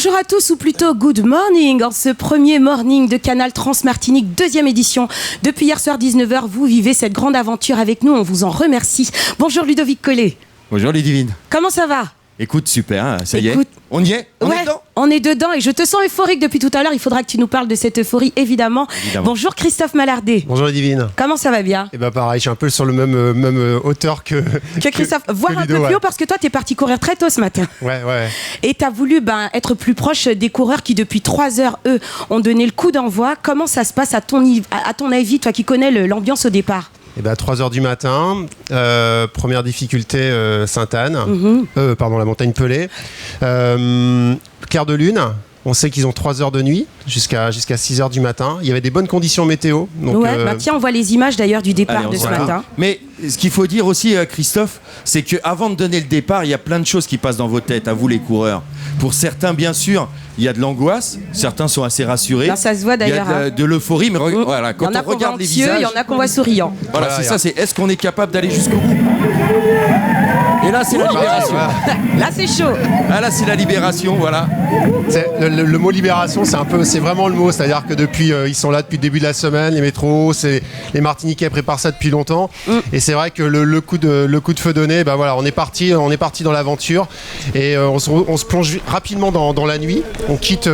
Bonjour à tous, ou plutôt good morning, en ce premier morning de Canal Trans-Martinique, deuxième édition. Depuis hier soir 19h, vous vivez cette grande aventure avec nous, on vous en remercie. Bonjour Ludovic Collet. Bonjour Ludivine. Comment ça va? Écoute, super, hein, ça y est. On y est? On est dedans? On est dedans et je te sens euphorique depuis tout à l'heure. Il faudra que tu nous parles de cette euphorie, évidemment. Bonjour Christophe Malardet. Bonjour Ludivine. Comment ça va bien? Et bah pareil, je suis un peu sur le même hauteur que Christophe. Voir un peu plus haut parce que toi, t'es parti courir très tôt ce matin. Ouais. Et t'as voulu être plus proche des coureurs qui, depuis 3 heures, eux, ont donné le coup d'envoi. Comment ça se passe à ton avis, toi qui connais l'ambiance au départ? Et bah 3h du matin, première difficulté Sainte-Anne, la montagne Pelée. Clair de lune, on sait qu'ils ont 3 heures de nuit jusqu'à 6h du matin. Il y avait des bonnes conditions météo. Donc, tiens, on voit les images d'ailleurs du départ de ce matin. Mais ce qu'il faut dire aussi, Christophe, c'est qu'avant de donner le départ, il y a plein de choses qui passent dans vos têtes, à vous les coureurs. Pour certains, bien sûr, il y a de l'angoisse. Certains sont assez rassurés. Là, ça se voit d'ailleurs. Il y a de l'euphorie, mais voilà, quand on regarde les visages... Il y en a qu'on voit souriant. Voilà, c'est ça, c'est est-ce qu'on est capable d'aller jusqu'au bout? Et là, c'est la libération. Là, c'est chaud. Ah, là, c'est la libération, voilà. Le mot libération, c'est vraiment le mot. C'est-à-dire que depuis, ils sont là depuis le début de la semaine, les métros, les Martiniquais préparent ça depuis longtemps. Et c'est vrai que le coup de feu donné, bah voilà, on est parti dans l'aventure et on se plonge rapidement dans la nuit. On quitte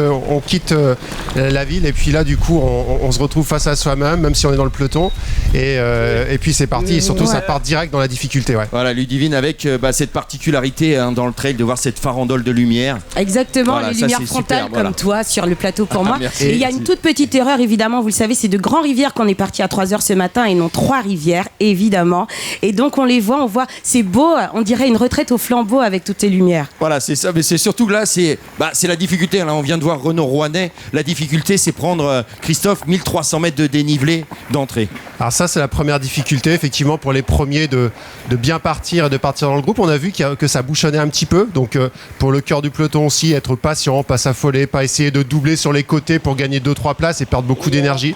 la ville et puis là, du coup, on se retrouve face à soi-même, même si on est dans le peloton. Et puis c'est parti. Et surtout, ça part direct dans la difficulté. Ouais. Voilà, Ludivine avec cette particularité dans le trail de voir cette farandole de lumière. Exactement, voilà, les lumières frontales super, comme toi sur le plateau pour moi. Merci. Et il y a une toute petite erreur, évidemment, vous le savez, c'est de Grand-Rivière qu'on est parti à 3h ce matin et non 3 rivières, évidemment. Et donc on voit, c'est beau, on dirait une retraite au flambeau avec toutes ces lumières. Voilà, c'est ça, mais c'est surtout que là, c'est la difficulté. Là, on vient de voir Renaud Rouanet. La difficulté, c'est prendre, Christophe, 1300 mètres de dénivelé d'entrée. Alors ça, c'est la première difficulté, effectivement, pour les premiers de bien partir et de partir dans le groupe. On a vu que ça bouchonnait un petit peu. Donc, pour le cœur du peloton aussi, être patient, pas s'affoler, pas essayer de doubler sur les côtés pour gagner 2-3 places et perdre beaucoup d'énergie.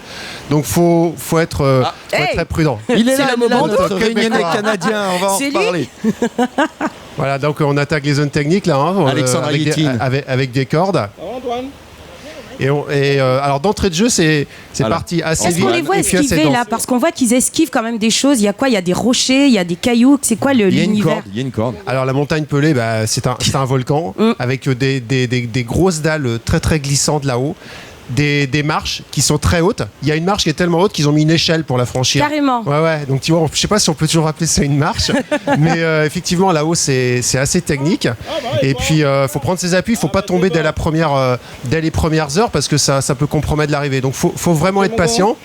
Donc, faut être très prudent. Il est là, notre réunionnais canadien. On va en reparler. Voilà, donc on attaque les zones techniques là, Alexandre avec des cordes. Alors d'entrée de jeu, c'est parti assez vite. Est-ce qu'on les voit esquiver là? Parce qu'on voit qu'ils esquivent quand même des choses. Il y a quoi? Il y a des rochers, il y a des cailloux. C'est quoi l'univers? Il y a une corde. Alors la montagne Pelée, c'est un volcan avec des grosses dalles très très glissantes là-haut. Des marches qui sont très hautes. Il y a une marche qui est tellement haute qu'ils ont mis une échelle pour la franchir. Carrément. Ouais. Donc tu vois, je sais pas si on peut toujours appeler ça une marche, mais effectivement là-haut c'est assez technique. Et puis faut prendre ses appuis, faut pas tomber dès les premières heures parce que ça peut compromettre l'arrivée. Donc faut vraiment être patient.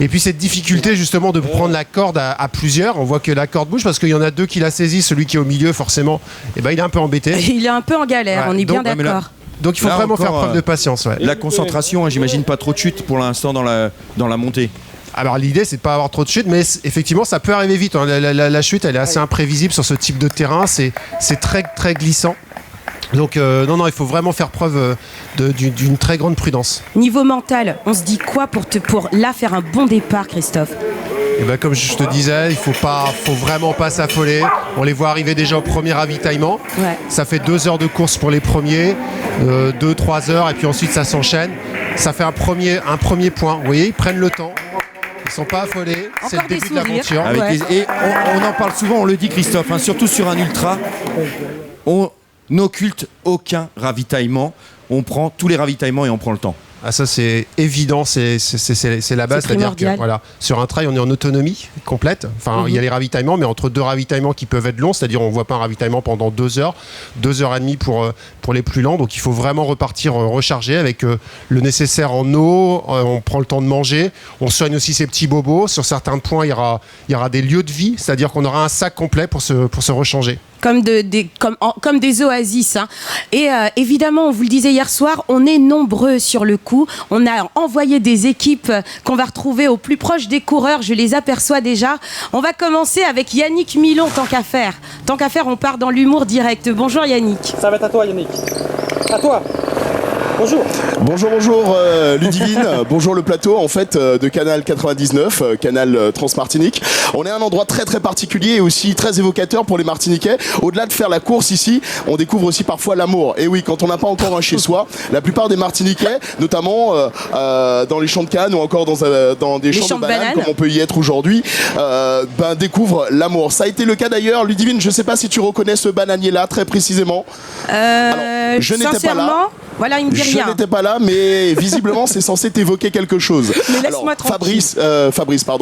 Et puis cette difficulté justement de prendre la corde à plusieurs. On voit que la corde bouge parce qu'il y en a deux qui la saisissent. Celui qui est au milieu forcement, il est un peu embêté. Il est un peu en galère. On est bien d'accord. Donc il faut vraiment faire preuve de patience. Ouais. La concentration, j'imagine pas trop de chute pour l'instant dans la montée. Alors l'idée c'est de pas avoir trop de chute, mais effectivement ça peut arriver vite. La chute elle est assez imprévisible sur ce type de terrain, c'est très très glissant. Donc non, il faut vraiment faire preuve d'une très grande prudence. Niveau mental, on se dit quoi pour là faire un bon départ, Christophe? Et comme je te disais, il faut vraiment pas s'affoler. On les voit arriver déjà au premier ravitaillement. Ouais. Ça fait 2 heures de course pour les premiers, 2-3 heures, et puis ensuite ça s'enchaîne. Ça fait un premier point. Vous voyez, ils prennent le temps. Ils sont pas affolés. C'est le début de l'aventure. Et on en parle souvent, on le dit Christophe, surtout sur un ultra, on n'occulte aucun ravitaillement. On prend tous les ravitaillements et on prend le temps. Ah ça c'est évident, c'est la base, c'est-à-dire que voilà, sur un trail on est en autonomie complète, il y a les ravitaillements, mais entre 2 ravitaillements qui peuvent être longs, c'est-à-dire on ne voit pas un ravitaillement pendant 2 heures, 2 heures et demie pour les plus lents, donc il faut vraiment repartir recharger avec le nécessaire en eau, on prend le temps de manger, on soigne aussi ses petits bobos, sur certains points il y aura des lieux de vie, c'est-à-dire qu'on aura un sac complet pour se rechanger. Comme des oasis. Et évidemment, on vous le disait hier soir, on est nombreux sur le coup. On a envoyé des équipes qu'on va retrouver au plus proche des coureurs. Je les aperçois déjà. On va commencer avec Yannick Milon, tant qu'à faire. On part dans l'humour direct. Bonjour Yannick. Ça va être à toi Yannick. À toi. Bonjour Ludivine, bonjour le plateau en fait de Canal 99, Canal Transmartinique. On est à un endroit très très particulier et aussi très évocateur pour les Martiniquais. Au-delà de faire la course ici, on découvre aussi parfois l'amour. Et oui, quand on n'a pas encore un chez soi, la plupart des Martiniquais, notamment dans les champs de canne ou encore dans des champs de bananes, comme on peut y être aujourd'hui, découvrent l'amour. Ça a été le cas d'ailleurs, Ludivine, je ne sais pas si tu reconnais ce bananier-là très précisément. Alors, je n'étais pas là. Voilà, il me dit rien. Je n'étais pas là, mais visiblement c'est censé t'évoquer quelque chose. Mais laisse-moi tranquille.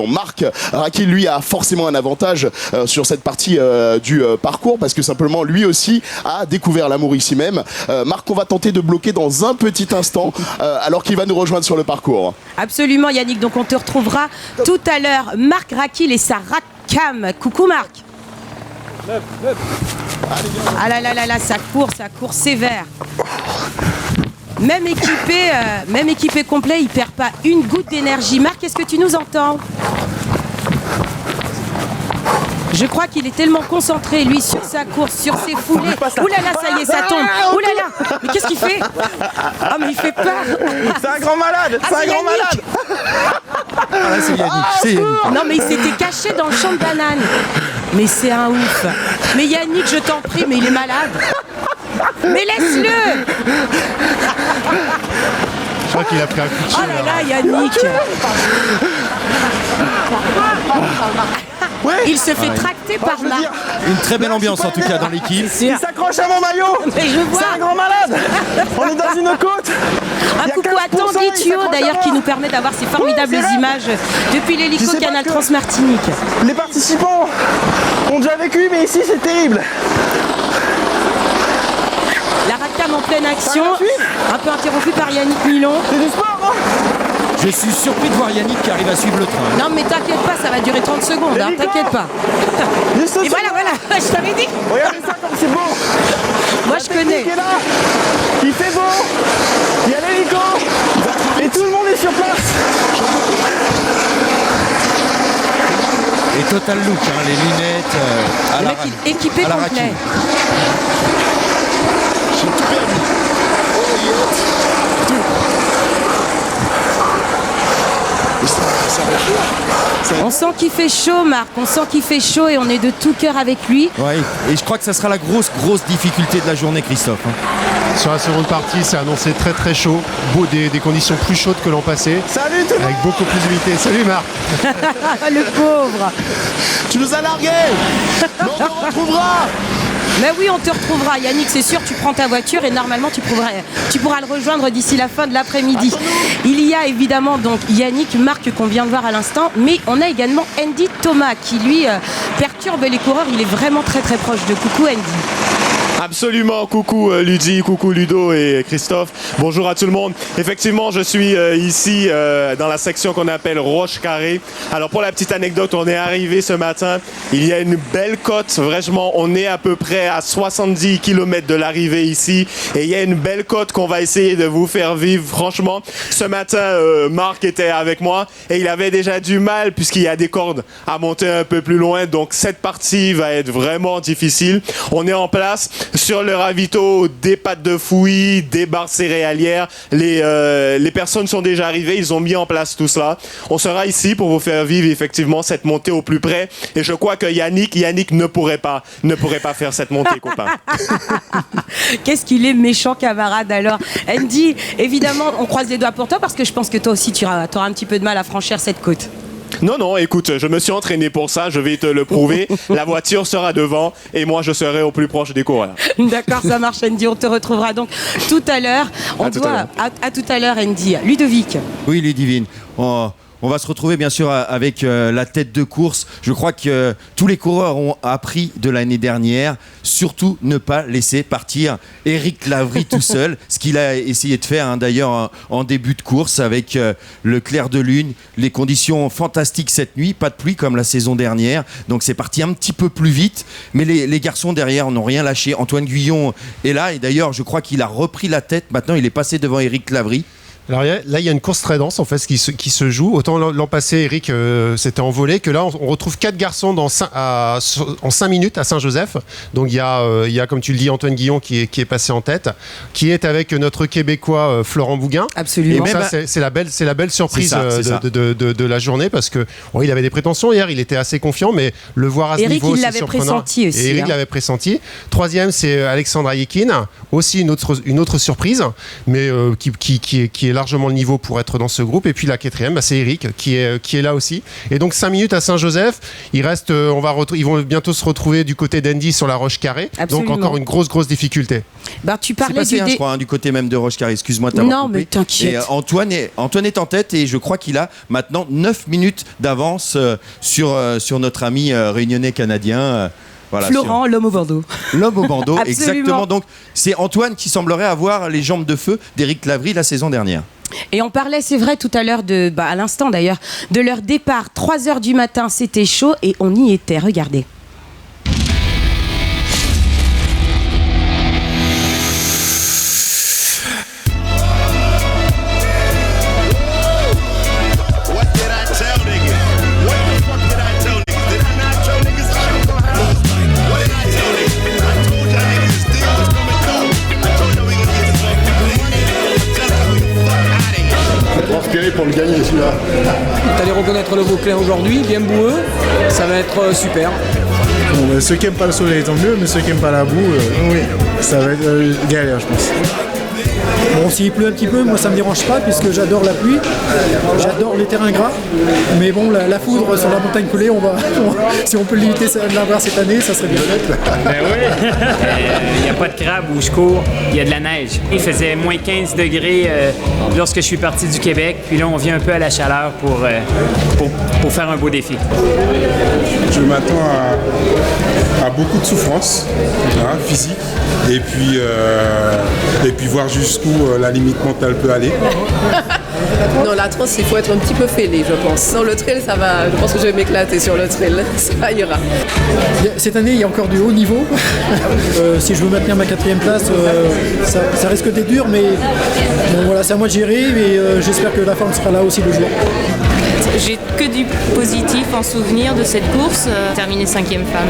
Marc Raki, lui, a forcément un avantage sur cette partie du parcours parce que simplement lui aussi a découvert l'amour ici même. Marc, on va tenter de bloquer dans un petit instant alors qu'il va nous rejoindre sur le parcours. Absolument, Yannick. Donc on te retrouvera tout à l'heure. Marc Rakil et sa Rakam. Coucou Marc. Ah là là là là, ça court sévère. Même équipé complet, il perd pas une goutte d'énergie. Marc, est-ce que tu nous entends ? Je crois qu'il est tellement concentré, lui, sur sa course, sur ses foulées. Ouh là là, ça y est, ça tombe. Ouh là là, mais qu'est-ce qu'il fait ? Ah, mais il fait peur. C'est un grand malade. Ah, c'est Yannick. Ah, c'est Yannick. Non, mais il s'était caché dans le champ de bananes. Mais c'est un ouf. Mais Yannick, je t'en prie, mais il est malade. Mais laisse-le. Je crois qu'il a pris un coup de Oh là là, Yannick. Il se fait tracter par Marc. Une très belle ambiance en tout cas dans l'équipe. Il s'accroche à mon maillot. Mais je vois. C'est un grand malade. On est dans une côte. Un coucou à Tanguy Thio d'ailleurs qui nous permet d'avoir ces formidables images depuis l'hélico Canal Transmartinique. Les participants ont déjà vécu, mais ici c'est terrible. La Rakam en pleine action, un peu interrompue par Yannick Milon. C'est du sport, hein. Je suis surpris de voir Yannick qui arrive à suivre le train. Non mais t'inquiète pas, ça va durer 30 secondes, hein, t'inquiète pas. Et voilà, je t'avais dit. Regardez ça comme c'est beau. Moi je connais. Est là. Il fait beau. Il y a l'hélico. Et tout le monde est sur place. Et total look, hein, les lunettes à Le la mec il est équipé à la complet. Raki. J'ai tout perdu. On sent qu'il fait chaud, Marc, on sent qu'il fait chaud et on est de tout cœur avec lui. Ouais, et je crois que ça sera la grosse difficulté de la journée, Christophe. Hein. Sur la seconde partie, c'est annoncé très très chaud. Des conditions plus chaudes que l'an passé. Salut tout le monde. Avec beaucoup plus d'humidité. Salut Marc. Le pauvre. Tu nous as largués. Mais on te retrouvera. Mais oui, on te retrouvera, Yannick, c'est sûr, tu prends ta voiture et normalement tu pourras le rejoindre d'ici la fin de l'après-midi. Il y a évidemment donc Yannick, Marc qu'on vient de voir à l'instant, mais on a également Andy Thomas qui lui perturbe les coureurs, il est vraiment très très proche de coucou Andy. Absolument, coucou Ludi, coucou Ludo et Christophe, bonjour à tout le monde. Effectivement, je suis ici dans la section qu'on appelle Roche Carrée. Alors pour la petite anecdote, on est arrivé ce matin, il y a une belle côte, vraiment, on est à peu près à 70 km de l'arrivée ici et il y a une belle côte qu'on va essayer de vous faire vivre. Franchement, ce matin, Marc était avec moi et il avait déjà du mal puisqu'il y a des cordes à monter un peu plus loin, donc cette partie va être vraiment difficile. On est en place. Sur le ravito, des pâtes de fouilles, des barres céréalières. Les personnes sont déjà arrivées, ils ont mis en place tout cela. On sera ici pour vous faire vivre effectivement cette montée au plus près. Et je crois que Yannick ne pourrait pas faire cette montée, copain. Qu'est-ce qu'il est méchant, camarade, alors. Andy, évidemment, on croise les doigts pour toi parce que je pense que toi aussi, tu auras un petit peu de mal à franchir cette côte. Non, écoute, je me suis entraîné pour ça, je vais te le prouver. La voiture sera devant et moi je serai au plus proche des coureurs. D'accord, ça marche Andy, on te retrouvera donc tout à l'heure. À tout à l'heure Andy. Ludovic. Oui, Ludivine. On va se retrouver bien sûr avec la tête de course. Je crois que tous les coureurs ont appris de l'année dernière, surtout ne pas laisser partir Eric Lavry tout seul, ce qu'il a essayé de faire d'ailleurs en début de course avec le clair de lune, les conditions fantastiques cette nuit, pas de pluie comme la saison dernière, donc c'est parti un petit peu plus vite, mais les garçons derrière n'ont rien lâché. Antoine Guyon est là et d'ailleurs je crois qu'il a repris la tête, maintenant il est passé devant Eric Lavry. Alors là, il y a une course très dense en fait qui se joue. Autant l'an passé, Eric s'était envolé, que là, on retrouve 4 garçons en 5 minutes à Saint-Joseph. Donc il y a, comme tu le dis, Antoine Guillon qui est passé en tête, qui est avec notre Québécois Florent Bouguin. Absolument. Et ça, c'est la belle surprise de la journée, parce que il avait des prétentions hier, il était assez confiant, mais le voir à ce Eric, niveau, il c'est l'avait surprenant. pressenti aussi. Et Eric l'avait pressenti. Troisième, c'est Alexandra Yekin, aussi une autre surprise, mais qui est largement le niveau pour être dans ce groupe. Et puis la quatrième, c'est Eric qui est là aussi. Et donc 5 minutes à Saint-Joseph. Il reste, ils vont bientôt se retrouver du côté d'Andy sur la Roche Carrée. Absolument. Donc encore une grosse difficulté. Tu parlais passé, je crois, du côté même de Roche Carré. Excuse-moi de t'avoir coupé. Mais t'inquiète. Et Antoine est en tête, et je crois qu'il a maintenant 9 minutes d'avance sur notre ami réunionnais canadien. Voilà, Florent, l'homme au bandeau. L'homme au bandeau, Absolument. exactement. Donc c'est Antoine qui semblerait avoir les jambes de feu d'Éric Lavry la saison dernière. Et on parlait, c'est vrai, tout à l'heure, à l'instant d'ailleurs, de leur départ. 3h du matin, c'était chaud et on y était. Regardez. Pour le gagner celui-là. Vous allez reconnaître le Vauclin aujourd'hui, bien boueux, ça va être super. Bon, ceux qui n'aiment pas le soleil tant mieux, mais ceux qui n'aiment pas la boue, oui, ça va être galère, je pense. Bon, s'il pleut un petit peu, moi ça me dérange pas puisque j'adore la pluie, j'adore les terrains gras, mais bon, la foudre sur la montagne coulée, si on peut l'éviter de l'avoir cette année, ça serait bien. Ben oui, il n'y a pas de crabe où je cours, il y a de la neige. Il faisait moins 15 degrés lorsque je suis parti du Québec, puis là on vient un peu à la chaleur pour faire un beau défi. Je m'attends à beaucoup de souffrance physique, et puis voir jusqu'où la limite mentale peut aller. Non, la transe, il faut être un petit peu fêlé, je pense. Sur le trail, ça va. Je pense que je vais m'éclater sur le trail. Ça ira. Cette année, il y a encore du haut niveau. Si je veux maintenir ma 4e place, ça risque d'être dur, mais bon, voilà, c'est à moi de gérer. Mais j'espère que la forme sera là aussi le jour. J'ai que du positif en souvenir de cette course. Terminer 5e femme.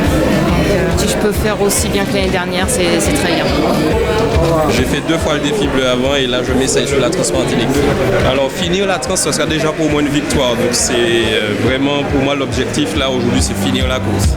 Donc, si je peux faire aussi bien que l'année dernière, c'est très bien. J'ai fait 2 fois le défi bleu avant, et là je m'essaye sur la Transmartinique. Alors finir la Trans, ce sera déjà pour moi une victoire. Donc c'est vraiment pour moi l'objectif là aujourd'hui, c'est finir la course.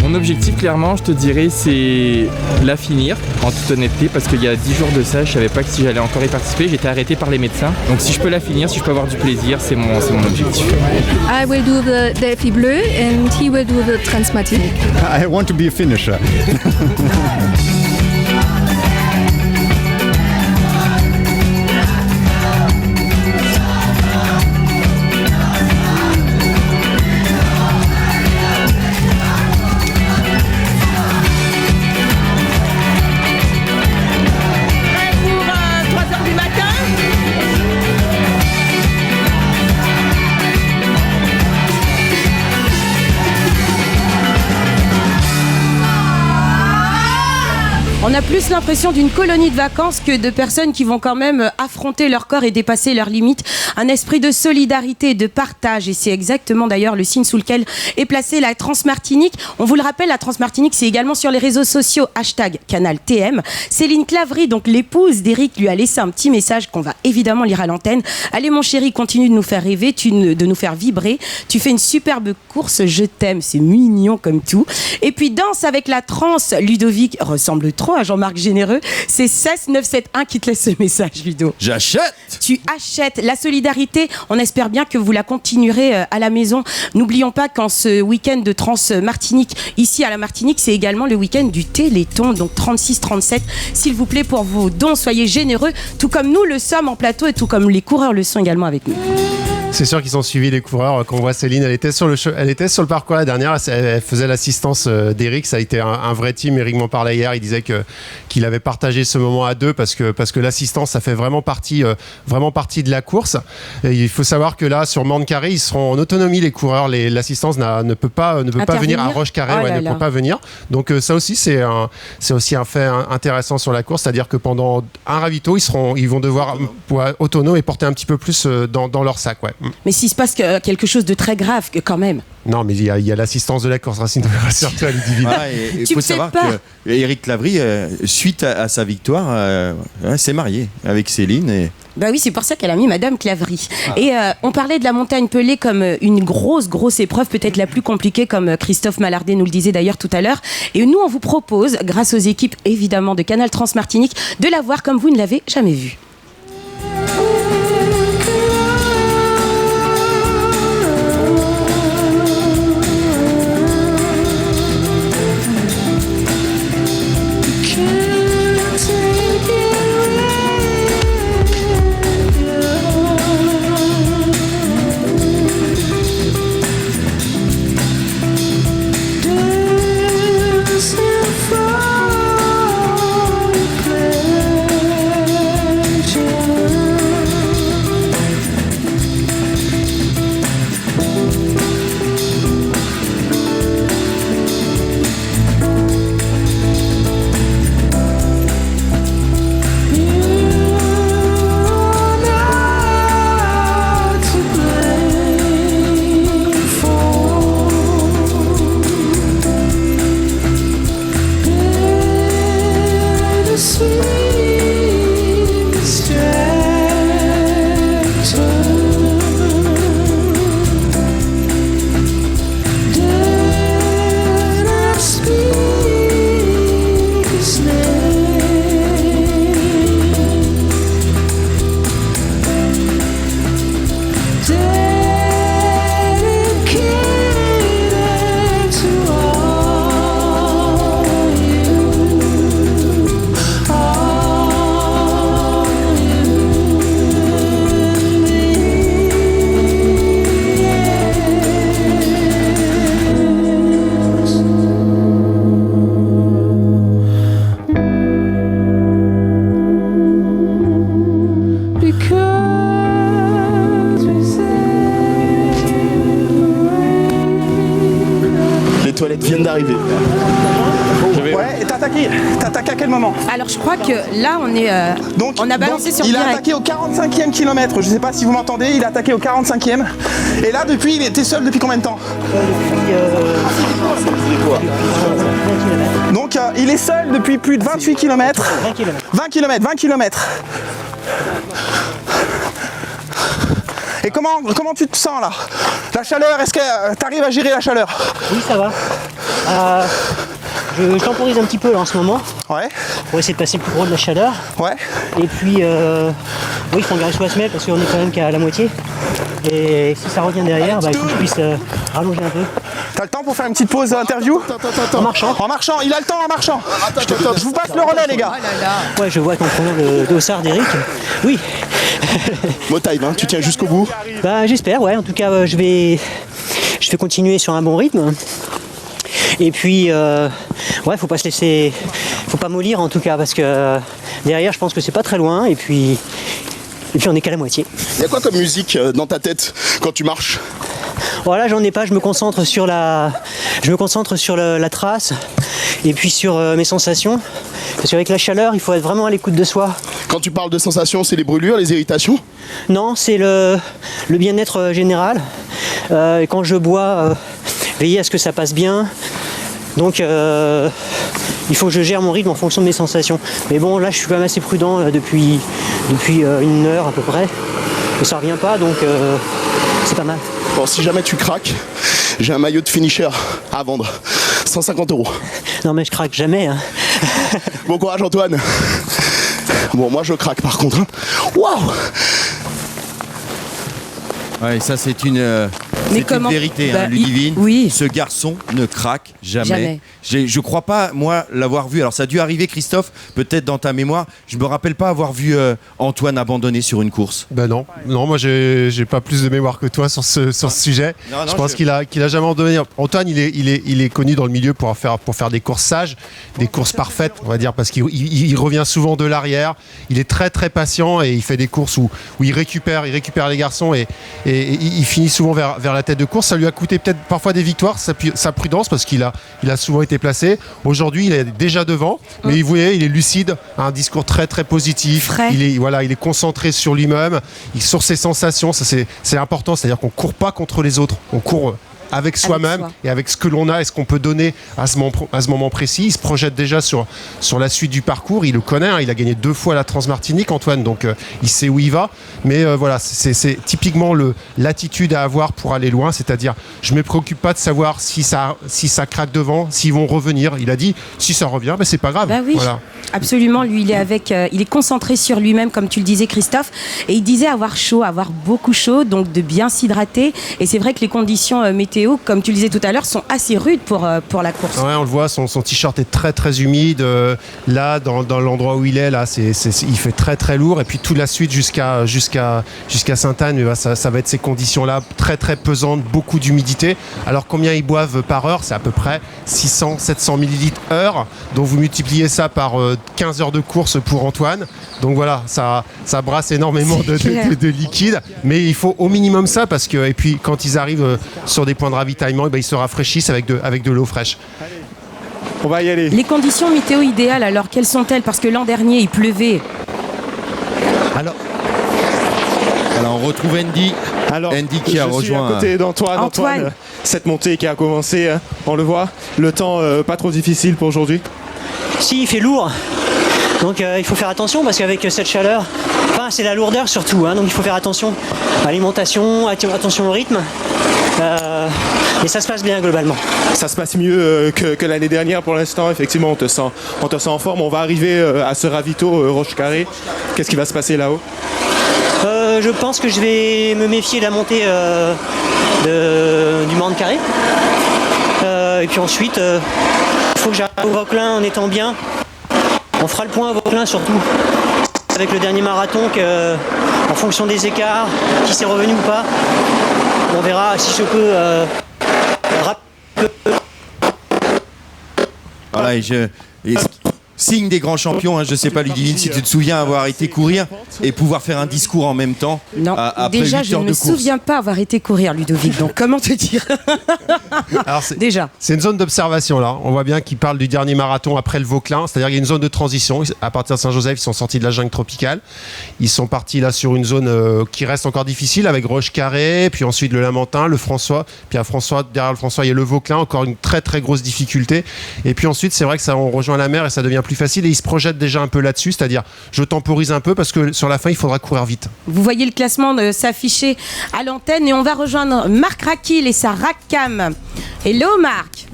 Mon objectif, clairement, je te dirais, c'est la finir, en toute honnêteté, parce qu'il y a 10 jours de ça, je savais pas que si j'allais encore y participer, j'étais arrêté par les médecins. Donc si je peux la finir, si je peux avoir du plaisir, c'est mon objectif. I will do the Delphi Bleu and he will do the Transmartinique. I want to be a finisher. On a plus l'impression d'une colonie de vacances que de personnes qui vont quand même affronter leur corps et dépasser leurs limites. Un esprit de solidarité et de partage. Et c'est exactement d'ailleurs le signe sous lequel est placée la Transmartinique. On vous le rappelle, la Transmartinique, c'est également sur les réseaux sociaux, #CanalTM. Céline Clavry, donc l'épouse d'Éric, lui a laissé un petit message qu'on va évidemment lire à l'antenne. Allez mon chéri, continue de nous faire rêver, de nous faire vibrer. Tu fais une superbe course, je t'aime. C'est mignon comme tout. Et puis danse avec la Trans. Ludovic ressemble trop à Jean-Marc Généreux. C'est 16971 qui te laisse ce message, Ludo. J'achète. Tu achètes. La solidarité, on espère bien que vous la continuerez à la maison. N'oublions pas qu'en ce week-end de Trans-Martinique, ici à la Martinique, c'est également le week-end du Téléthon, donc 36-37. S'il vous plaît, pour vos dons, soyez généreux, tout comme nous le sommes en plateau et tout comme les coureurs le sont également avec nous. C'est sûr qu'ils ont suivi les coureurs. Quand on voit Céline, elle était sur le parcours la dernière. Elle faisait l'assistance d'Eric. Ça a été un vrai team. Eric m'en parlait hier. Il disait qu'il avait partagé ce moment à deux parce que l'assistance, ça fait vraiment partie de la course. Et il faut savoir que là, sur Mande-Carré, ils seront en autonomie, les coureurs. L'assistance ne peut pas venir à Roche-Carré. Ne peut pas venir. Donc ça aussi, c'est aussi un fait intéressant sur la course. C'est-à-dire que pendant un ravito, ils vont devoir être autonomes et porter un petit peu plus dans leur sac. Ouais. Mais s'il se passe quelque chose de très grave, quand même. Non, mais il y a l'assistance de la course, Racine, surtout à Ludivine. Il faut savoir que Éric Lavry, suite à sa victoire, s'est marié avec Céline. Bah oui, c'est pour ça qu'elle a mis Madame Clavry. Et on parlait de la montagne Pelée comme une grosse épreuve, peut-être la plus compliquée, comme Christophe Mallardet nous le disait d'ailleurs tout à l'heure. Et nous, on vous propose, grâce aux équipes évidemment de Canal Transmartinique, de la voir comme vous ne l'avez jamais vue. Viennent d'arriver. Ouais, et t'as attaqué à quel moment? Alors je crois que là on a balancé sur il direct. a attaqué au 45e kilomètre, je sais pas si vous m'entendez, il a attaqué au 45e. Et là depuis, il était seul depuis combien de temps? Donc il est seul depuis plus de 28 km. 20 km. Et comment tu te sens là? La chaleur, est-ce que tu arrives à gérer la chaleur? Oui, ça va. Je temporise un petit peu là en ce moment. Ouais. Pour essayer de passer le plus gros de la chaleur. Ouais. Et puis, oui, il faut engager sous la semelle parce qu'on est quand même qu'à la moitié. Et si ça revient derrière, il faut que je puisse rallonger un peu. T'as le temps pour faire une petite pause interview? En marchant. En marchant, il a le temps en marchant. Je vous passe le relais, les gars. Ouais, je vois ton pronom de dossard d'Eric. Oui. Motaïve, tu tiens jusqu'au bout? Bah, j'espère, ouais. En tout cas, je vais continuer sur un bon rythme. Et puis, ouais, faut pas se laisser, faut pas mollir en tout cas, parce que derrière, je pense que c'est pas très loin. Et puis on est qu'à la moitié. Il y a quoi comme musique dans ta tête quand tu marches? Voilà, j'en ai pas. Je me concentre sur la trace et puis sur mes sensations. Parce qu'avec la chaleur, il faut être vraiment à l'écoute de soi. Quand tu parles de sensations, c'est les brûlures, les irritations? Non, c'est le bien-être général. Quand je bois, veiller à ce que ça passe bien. Donc il faut que je gère mon rythme en fonction de mes sensations. Mais bon, là je suis quand même assez prudent depuis une heure à peu près. Et ça revient pas, donc c'est pas mal. Bon, si jamais tu craques, j'ai un maillot de finisher à vendre. 150 €. Non mais je craque jamais. Hein. Bon courage Antoine. Bon, moi je craque par contre. Waouh! Ouais, ça c'est une C'est une vérité, Ludivine. Oui. Ce garçon ne craque jamais. Je crois pas, moi, l'avoir vu. Alors, ça a dû arriver, Christophe, peut-être dans ta mémoire. Je me rappelle pas avoir vu Antoine abandonner sur une course. Ben non, moi j'ai pas plus de mémoire que toi sur ce sujet. Je pense qu'il a jamais abandonné. Antoine, il est connu dans le milieu pour faire des courses sages, des courses parfaites, on va dire, parce qu'il revient souvent de l'arrière. Il est très très patient et il fait des courses où il récupère les garçons et il finit souvent vers la tête de course. Ça lui a coûté peut-être parfois des victoires, sa prudence, parce qu'il a souvent été placé. Aujourd'hui, il est déjà devant, mais vous voyez, il est lucide, un discours très très positif. Il est concentré sur lui-même, sur ses sensations. Ça c'est important, c'est-à-dire qu'on court pas contre les autres, on court avec soi-même et avec ce que l'on a et ce qu'on peut donner à ce moment précis. Il se projette déjà sur la suite du parcours. Il le connaît, il a gagné 2 fois la Transmartinique, Antoine, donc il sait où il va. Mais voilà, c'est typiquement l'attitude à avoir pour aller loin, c'est-à-dire je ne me préoccupe pas de savoir si ça craque devant, s'ils vont revenir. Il a dit, si ça revient, c'est pas grave. Bah oui, voilà. Absolument, lui il est concentré sur lui-même, comme tu le disais, Christophe, et il disait avoir beaucoup chaud, donc de bien s'hydrater. Et c'est vrai que les conditions météo, comme tu le disais tout à l'heure, sont assez rudes pour la course. Ouais, on le voit, son t-shirt est très très humide. Là, dans l'endroit où il est, là, il fait très très lourd. Et puis toute la suite jusqu'à Sainte-Anne, ça va être ces conditions-là très très pesantes, beaucoup d'humidité. Alors combien ils boivent par heure? C'est à peu près 600-700 millilitres heure. Donc vous multipliez ça par 15 heures de course pour Antoine. Donc voilà, ça brasse énormément de liquide. Mais il faut au minimum ça, parce que, et puis quand ils arrivent sur des points de ravitaillement, ils se rafraîchissent avec de l'eau fraîche. On va y aller. Les conditions météo idéales, alors quelles sont-elles? Parce que l'an dernier il pleuvait. Alors on retrouve Andy. Andy qui a rejoint. Je suis à côté d'Antoine. Antoine, cette montée qui a commencé, on le voit. Le temps pas trop difficile pour aujourd'hui. Si, il fait lourd. Donc il faut faire attention, parce qu'avec cette chaleur, c'est la lourdeur surtout, donc il faut faire attention à l'alimentation, attention au rythme. Et ça se passe bien globalement. Ça se passe mieux que l'année dernière pour l'instant. Effectivement, on te sent en forme. On va arriver à ce ravito Roche Carré. Qu'est-ce qui va se passer là-haut? Je pense que je vais me méfier de la montée du Mont Carré. Et puis ensuite, il faut que j'arrive au Vauclin en étant bien. On fera le point à Vauclin surtout avec le dernier marathon, en fonction des écarts, qui s'est revenu ou pas. On verra si je peux voilà, signe des grands champions, je sais pas, Ludivine, si tu te souviens avoir été courir et pouvoir faire un discours en même temps. Non, déjà je ne me souviens pas avoir été courir, Ludovic, donc comment te dire? Alors c'est une zone d'observation là. On voit bien qu'il parle du dernier marathon après le Vauclin, c'est-à-dire qu'il y a une zone de transition. À partir de Saint-Joseph, ils sont sortis de la jungle tropicale. Ils sont partis là sur une zone qui reste encore difficile, avec Roche Carré, puis ensuite le Lamentin, le François, puis à François, derrière le François, il y a le Vauclin, encore une très très grosse difficulté. Et puis ensuite, c'est vrai que on rejoint la mer et ça devient plus facile, et il se projette déjà un peu là-dessus, c'est-à-dire je temporise un peu parce que sur la fin il faudra courir vite. Vous voyez le classement s'afficher à l'antenne et on va rejoindre Marc Raquil et sa Raccam. Hello Marc.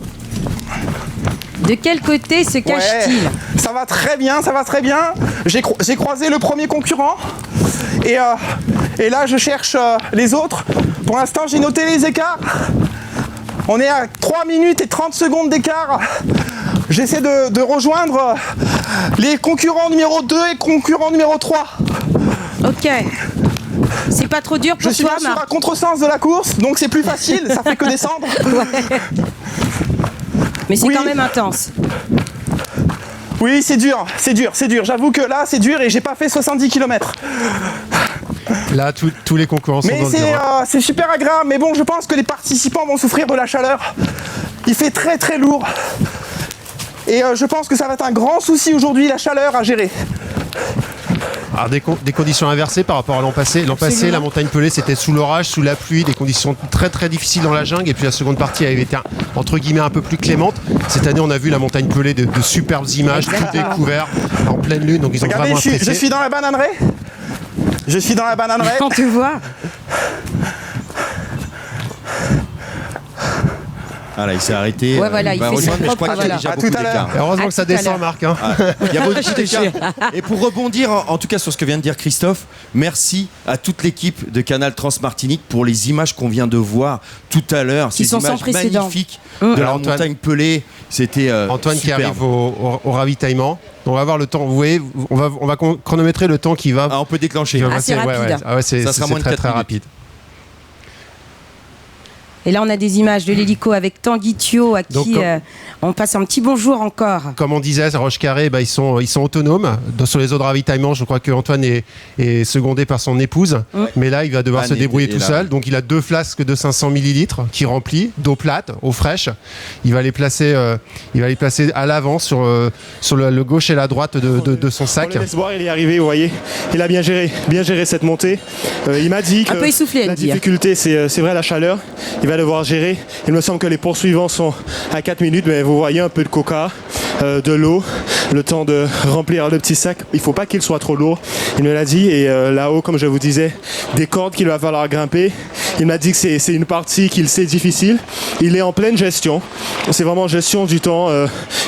De quel côté se cache-t-il? Ça va très bien, ça va très bien. J'ai croisé le premier concurrent et là je cherche les autres. Pour l'instant j'ai noté les écarts. On est à 3 minutes et 30 secondes d'écart. J'essaie de rejoindre les concurrents numéro 2 et concurrents numéro 3. Ok. C'est pas trop dur pour toi, Je suis bien sûr à contresens de la course, donc c'est plus facile, ça fait que descendre. Ouais. Mais c'est quand même intense. Oui, c'est dur. J'avoue que là, c'est dur et j'ai pas fait 70 km. Là, tous les concurrents sont dans le dur. Mais c'est super agréable, mais bon, je pense que les participants vont souffrir de la chaleur. Il fait très très lourd. Et je pense que ça va être un grand souci aujourd'hui, la chaleur à gérer. Alors des conditions inversées par rapport à l'an passé. L'an passé, la montagne Pelée, c'était sous l'orage, sous la pluie, des conditions très très difficiles dans la jungle. Et puis la seconde partie avait été entre guillemets un peu plus clémente. Cette année, on a vu la montagne Pelée de superbes images, tout découvert, en pleine lune. Donc ils ont vraiment apprécié. Je suis dans la bananeraie. On te voit. Voilà, il s'est arrêté. Ouais, voilà, il fait rejoindre, son mais je crois propre, qu'il y a voilà. déjà À beaucoup tout à l'heure. d'écart. Heureusement À que ça tout à descend, l'heure. Marc. Hein. Il y a beaucoup Je te d'écart. jure. Et pour rebondir, en tout cas sur ce que vient de dire Christophe, merci à toute l'équipe de Canal Transmartinique pour les images qu'on vient de voir tout à l'heure. Qui Ces sont sans images précédent. magnifiques de la Alors, Antoine- montagne pelée. C'était Antoine qui superbe. arrive au ravitaillement. On va voir le temps. Vous voyez, on va chronométrer le temps qui va. Ah, on peut déclencher. qui va c'est passer. rapide. Ah ouais, c'est Ça sera moins de très 4 très minutes. rapide. Et là, on a des images de l'hélico avec Tanguy Thio à Donc, qui on passe un petit bonjour encore. Comme on disait, Roche Carré, ils sont autonomes. Sur les eaux de ravitaillement, je crois qu'Antoine est secondé par son épouse. Mais là, il va devoir Anne se débrouiller est tout là. seul. Donc, il a 2 flasques de 500 millilitres qui remplit d'eau plate, eau fraîche. Il va les placer à l'avant sur le gauche et la droite de son On sac. le laisse boire, il est arrivé, vous voyez. Il a bien géré cette montée. Il m'a dit que Un peu essoufflé, elle la dit. difficulté, c'est vrai la chaleur. Il va devoir gérer. Il me semble que les poursuivants sont à 4 minutes, mais vous voyez un peu de coca, de l'eau, le temps de remplir le petit sac. Il ne faut pas qu'il soit trop lourd. Il me l'a dit. Et là-haut, comme je vous disais, des cordes qu'il va falloir grimper. Il m'a dit que c'est une partie qu'il sait difficile. Il est en pleine gestion. C'est vraiment gestion du temps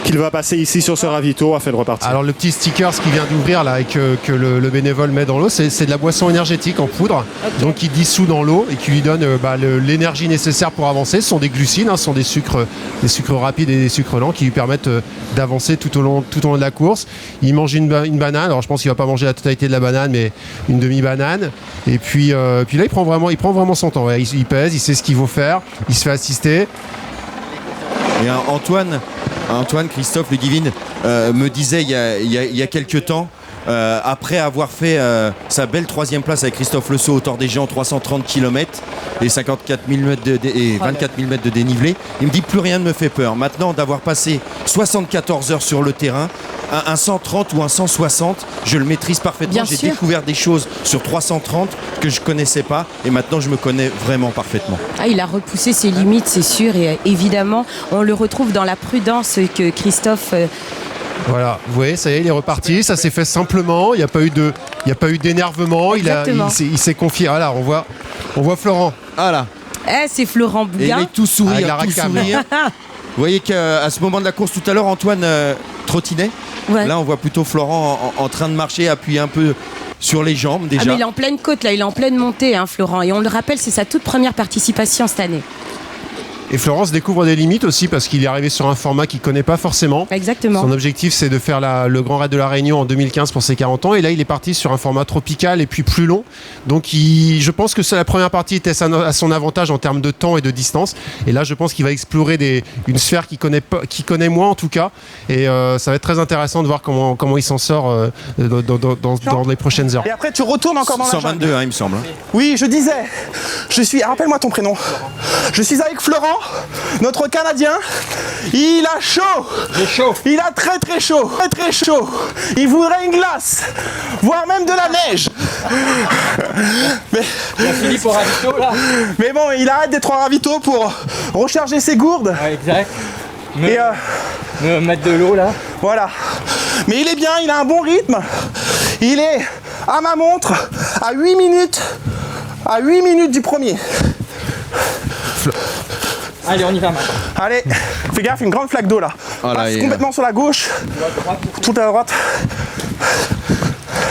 qu'il va passer ici sur ce ravito afin de repartir. Alors le petit sticker qui vient d'ouvrir là et que le bénévole met dans l'eau, c'est de la boisson énergétique en poudre, donc qui dissout dans l'eau et qui lui donne l'énergie nécessaire pour avancer. Ce sont des glucides, ce sont des sucres rapides et des sucres lents qui lui permettent d'avancer tout au long de la course. Il mange une banane, alors je pense qu'il va pas manger la totalité de la banane, mais une demi-banane. Et puis là il prend vraiment son temps. Ouais, il pèse, il sait ce qu'il faut faire, il se fait assister. Et Antoine, Christophe Le Guivin me disait il y a quelques temps, après avoir fait sa belle 3e place avec Christophe Le Sceau au Tor des Géants, 330 km et 54 000 mètres et 24 000 mètres de dénivelé, il me dit plus rien ne me fait peur. Maintenant d'avoir passé 74 heures sur le terrain, un 130 ou un 160, je le maîtrise parfaitement. Bien J'ai sûr. découvert des choses sur 330 que je connaissais pas et maintenant je me connais vraiment parfaitement. Ah, il a repoussé ses limites, c'est sûr. Et évidemment, on le retrouve dans la prudence que Christophe... Voilà, vous voyez, ça y est, il est reparti, ça s'est fait simplement, il n'y a pas eu d'énervement, il s'est confié. Voilà, on voit Florent. Voilà. C'est Florent Et il Bougain. est tout Avec la sourire, tout racame. sourire. Vous voyez qu'à ce moment de la course tout à l'heure, Antoine trottinait. Ouais. Là, on voit plutôt Florent en train de marcher, appuyé un peu sur les jambes Ah, déjà. mais il est en pleine côte, là, il est en pleine montée, Florent. Et on le rappelle, c'est sa toute première participation cette année. Et Florence découvre des limites aussi parce qu'il est arrivé sur un format qu'il ne connaît pas forcément. Exactement. Son objectif, c'est de faire le Grand Raid de la Réunion en 2015 pour ses 40 ans. Et là, il est parti sur un format tropical et puis plus long. Donc, je pense que la première partie était à son avantage en termes de temps et de distance. Et là, je pense qu'il va explorer une sphère qu'il connaît moins en tout cas. Et ça va être très intéressant de voir comment il s'en sort dans les prochaines heures. Et après, tu retournes encore dans la jungle. 122, il me semble. Oui, je disais, rappelle-moi ton prénom. Je suis avec Florent, notre Canadien. Il a chaud. J'ai chaud. Il a très très chaud. Très très chaud. Il voudrait une glace, voire même de la neige. Mais, Il a fini pour ravito là. mais bon, il arrête d'être en ravito pour recharger ses gourdes. Ouais, exact. Et Mettre de l'eau là. voilà. Mais il est bien, il a un bon rythme. Il est à ma montre à 8 minutes. À 8 minutes du premier. Allez, on y va maintenant. Allez, fais gaffe, une grande flaque d'eau là. Oh là, Passe et, complètement sur la gauche, tout à droite.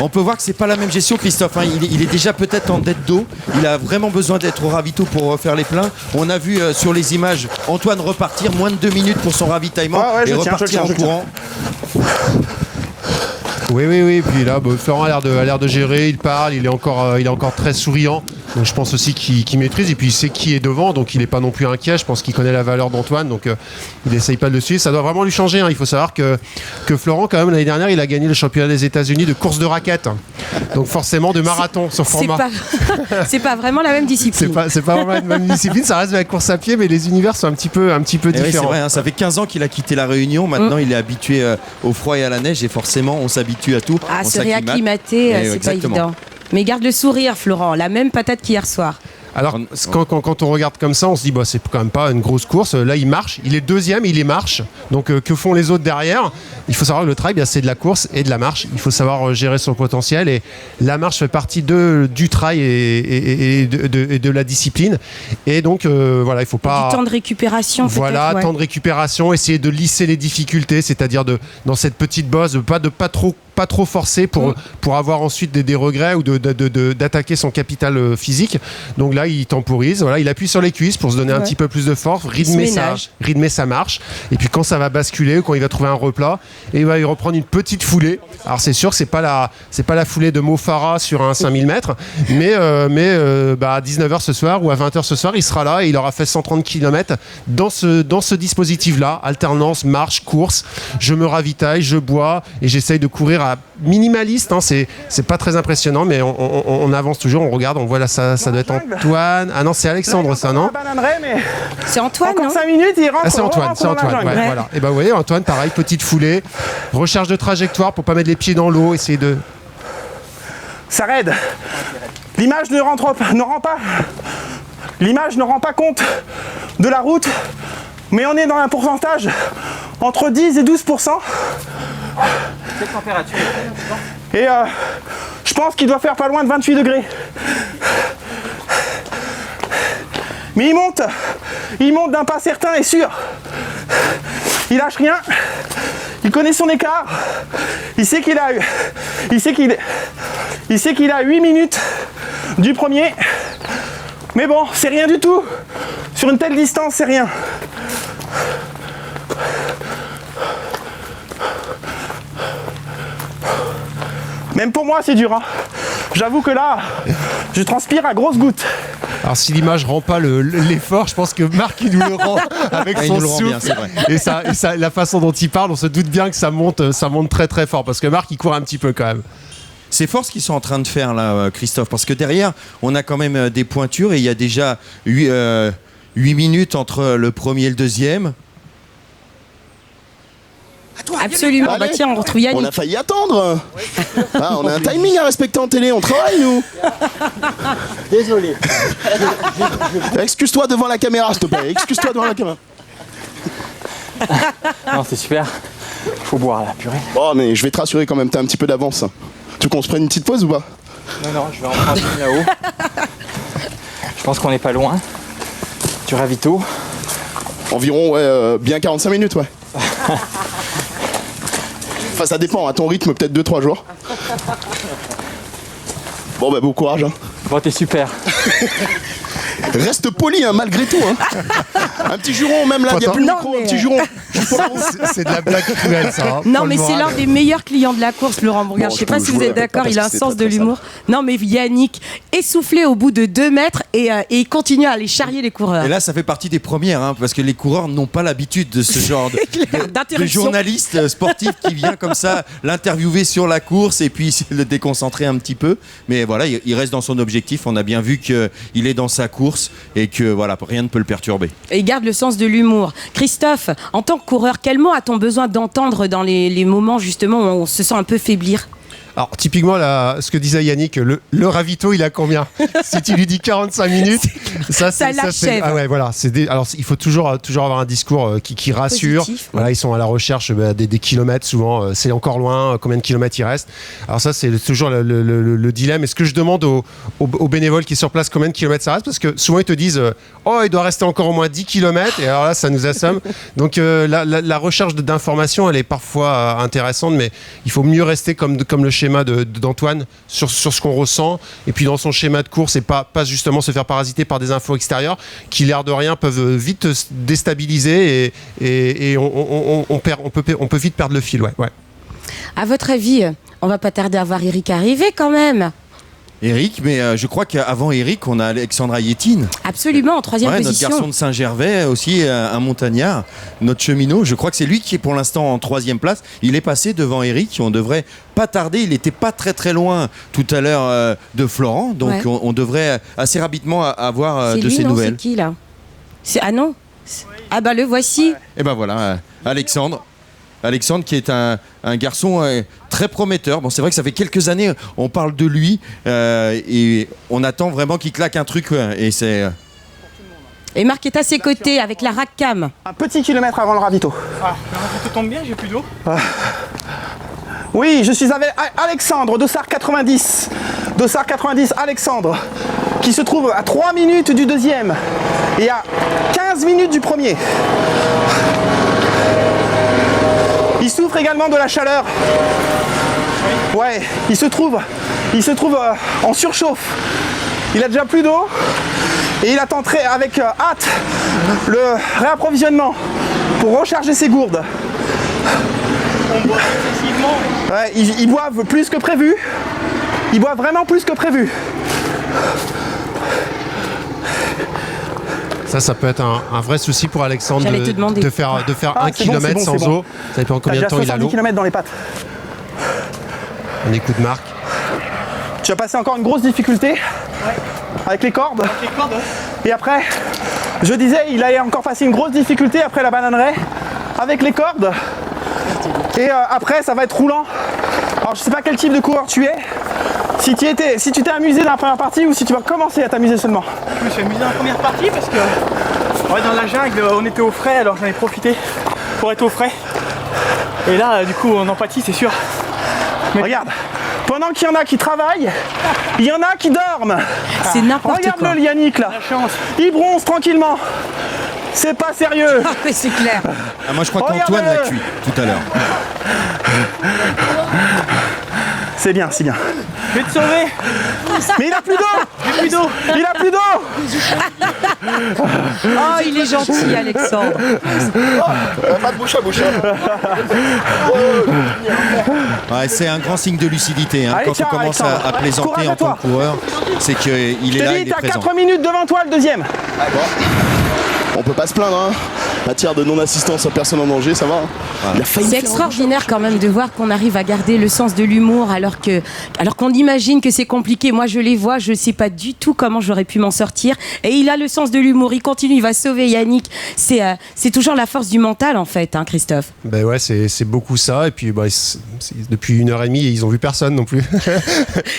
On peut voir que c'est pas la même gestion, Christophe. Il est déjà peut-être en dette d'eau. Il a vraiment besoin d'être au ravito pour faire les pleins. On a vu sur les images Antoine repartir moins de 2 minutes pour son ravitaillement et repartir en courant. Oui. Puis là, Florent a l'air de gérer. Il parle. Il est encore très souriant. Donc je pense aussi qu'il maîtrise. Et puis il sait qui est devant. Donc il n'est pas non plus inquiet. Je pense qu'il connaît la valeur d'Antoine. Donc il n'essaye pas de le suivre. Ça doit vraiment lui changer. Il faut savoir que Florent, quand même, l'année dernière, il a gagné le championnat des États-Unis de course de raquettes. Donc forcément de marathon, son format. C'est pas vraiment la même discipline. C'est pas vraiment la même discipline. Ça reste de la course à pied, mais les univers sont un petit peu différents. Oui, c'est vrai. Ça fait 15 ans qu'il a quitté la Réunion. Maintenant, il est habitué au froid et à la neige. Et forcément, on s'habitue à tout. Ah, on se s'acclimate. réacclimater, c'est pas exactement. évident. Mais garde le sourire, Florent, la même patate qu'hier soir. Alors, quand on regarde comme ça, on se dit, bah, c'est quand même pas une grosse course. Là, il marche. Il est deuxième, il est marche. Donc, que font les autres derrière? Il faut savoir que le trail, c'est de la course et de la marche. Il faut savoir gérer son potentiel. Et la marche fait partie du trail et de la discipline. Et donc, voilà, il faut pas... Du temps de récupération, voilà, peut-être. Temps de récupération, essayer de lisser les difficultés, c'est-à-dire dans cette petite bosse, pas trop forcer pour avoir ensuite des regrets ou d'attaquer son capital physique. Donc là, il temporise, voilà, il appuie sur les cuisses pour se donner un petit peu plus de force, rythmer sa marche. Et puis quand ça va basculer, quand il va trouver un replat, et il va y reprendre une petite foulée. Alors c'est sûr que c'est pas la foulée de Mo Farah sur un 5000 mètres, mais à 19h ce soir ou à 20h ce soir, il sera là et il aura fait 130 km dans ce dispositif-là, alternance, marche, course. Je me ravitaille, je bois et j'essaye de courir à minimaliste, hein, c'est pas très impressionnant, mais on avance toujours, on regarde, on voit là, ça doit être Antoine. Ah non, c'est Alexandre, ça, non? C'est Antoine, encore non? 5 minutes, il rentre. Ah, c'est Antoine, ouais. Voilà. Et bah, vous voyez, Antoine, pareil, petite foulée, recherche de trajectoire pour pas mettre les pieds dans l'eau, essayer de... Ça raide. L'image ne rend pas. L'image ne rend pas compte de la route, mais on est dans un pourcentage entre 10 et 12%. Quelle température? Et je pense qu'il doit faire pas loin de 28 degrés. Mais il monte d'un pas certain et sûr. Il lâche rien. Il connaît son écart. Il sait qu'il a 8 minutes du premier. Mais bon, c'est rien du tout. Sur une telle distance, c'est rien. Même pour moi, c'est dur. Hein. J'avoue que là, je transpire à grosses gouttes. Alors si l'image rend pas l'effort, je pense que Marc il nous le rend avec son souffle bien, c'est vrai. et ça, la façon dont il parle, on se doute bien que ça monte très très fort parce que Marc il court un petit peu quand même. C'est fort ce qu'ils sont en train de faire là, Christophe, parce que derrière, on a quand même des pointures et il y a déjà 8 minutes entre le premier et le deuxième. Absolument. Allez, bah tiens, on retrouve Yannick. On a failli attendre. On a un timing à respecter en télé, on travaille nous. Désolé. Excuse-toi devant la caméra, s'il te plaît. Excuse-toi devant la caméra. Non, c'est super. Faut boire là, purée. Bon, mais je vais te rassurer quand même, t'as un petit peu d'avance. Tu veux qu'on se prenne une petite pause ou pas? Non, je vais en prendre une là-haut. Je pense qu'on n'est pas loin du ravito. Environ, bien 45 minutes, ouais. Enfin, ça dépend, à ton rythme, peut-être 2-3 jours. Bon, bah, bon courage. Hein. Bon, t'es super. Reste poli, hein, malgré tout. Hein. Un petit juron, même là, il n'y a plus de micro, un petit juron. C'est de la blague cruelle, ça. Hein, non, mais c'est l'un des meilleurs clients de la course, Laurent Bourgard. Bon, je sais pas si vous je êtes d'accord, parce il a que un c'est sens très, de très l'humour. Non, mais Yannick, essoufflé au bout de 2 mètres et il continue à aller charrier les coureurs. Et là, ça fait partie des premières, hein, parce que les coureurs n'ont pas l'habitude de ce genre de journaliste sportif qui vient comme ça l'interviewer sur la course et puis le déconcentrer un petit peu. Mais voilà, il reste dans son objectif. On a bien vu qu'il est dans sa course et que voilà, rien ne peut le perturber. Et il garde le sens de l'humour. Christophe, en tant que coureur, quel mot a-t-on besoin d'entendre dans les moments justement où on se sent un peu faiblir? Alors typiquement là, ce que disait Yannick, le ravito il a combien? Si tu lui dis 45 minutes, ça l'achève. Ah ouais, voilà, alors il faut toujours avoir un discours qui rassure. Positif, voilà, ils sont à la recherche des kilomètres souvent, c'est encore loin, combien de kilomètres il reste. Alors ça c'est toujours le dilemme. Est-ce que je demande aux bénévoles qui sont sur place combien de kilomètres ça reste, parce que souvent ils te disent oh il doit rester encore au moins 10 kilomètres et alors là ça nous assomme. Donc la recherche d'informations elle est parfois intéressante, mais il faut mieux rester comme le schéma d'Antoine sur ce qu'on ressent et puis dans son schéma de course et pas justement se faire parasiter par des infos extérieures qui l'air de rien peuvent vite déstabiliser et on peut vite perdre le fil. Ouais. À votre avis, on va pas tarder à voir Eric arriver quand même? Eric, mais je crois qu'avant Eric, on a Alexandra Yetine. Absolument, en 3e position. Notre garçon de Saint-Gervais, aussi un montagnard, notre cheminot. Je crois que c'est lui qui est pour l'instant en 3e place. Il est passé devant Eric, on devrait pas tarder. Il n'était pas très très loin tout à l'heure de Florent, donc ouais. on devrait assez rapidement avoir de ses nouvelles. C'est qui là? Ah non. Ah bah le voici. Et ben voilà, Alexandre. Alexandre qui est un garçon très prometteur. Bon, c'est vrai que ça fait quelques années on parle de lui et on attend vraiment qu'il claque un truc et c'est... Et Marc est à ses côtés avec la rack cam. Un petit kilomètre avant le ravito. Ah, le ravito tombe bien, j'ai plus d'eau. Oui, je suis avec Alexandre, Dossard 90. Dossard 90, Alexandre, qui se trouve à 3 minutes du deuxième et à 15 minutes du premier. Il souffre également de la chaleur. Ouais, il se trouve en surchauffe. Il a déjà plus d'eau. Et il attend avec hâte le réapprovisionnement pour recharger ses gourdes. On boit excessivement. Ouais, ils boivent plus que prévu. Ils boivent vraiment plus que prévu. Ça peut être un vrai souci pour Alexandre de faire 1 kilomètre sans eau. Ça dépend combien de temps il a l'eau. Km dans les pattes. On écoute Marc. Tu vas passer encore une grosse difficulté. Ouais. Avec les cordes. Avec les cordes, ouais. Et après, je disais, il allait encore passer une grosse difficulté après la bananeraie avec les cordes. Et après, ça va être roulant. Alors, je sais pas quel type de coureur tu es. Si tu t'es amusé dans la première partie ou si tu vas commencer à t'amuser seulement. Je me suis amusé dans la première partie parce que dans la jungle, on était au frais, alors j'en ai profité pour être au frais. Et là, du coup, on empathie, c'est sûr. Mais regarde. Pendant qu'il y en a qui travaillent, il y en a qui dorment. C'est n'importe quoi. Regarde le Yannick là. La chance. Il bronze tranquillement. C'est pas sérieux. Ah, mais c'est clair. Ah, moi je crois qu'Antoine l'a cuit tout à l'heure. C'est bien, c'est bien. Je vais te sauver. Mais il a plus d'eau. J'ai plus d'eau. Il a plus d'eau. Oh, il est gentil, Alexandre. Pas de bouche à bouche. Ouais, c'est un grand signe de lucidité. Hein. Allez, Quand tiens, on commence Alexandre. à plaisanter en tant que coureur, c'est qu'il est là, il est T'as présent. 4 minutes devant toi le deuxième. On peut pas se plaindre, hein. Matière de non-assistance à personne en danger, ça va. Hein. C'est extraordinaire quand même de voir qu'on arrive à garder le sens de l'humour alors qu'on imagine que c'est compliqué. Moi je les vois, je sais pas du tout comment j'aurais pu m'en sortir. Et il a le sens de l'humour, il continue, il va sauver Yannick. C'est toujours la force du mental en fait, hein, Christophe. Ben ouais, c'est beaucoup ça. Et puis depuis 1h30, ils ont vu personne non plus.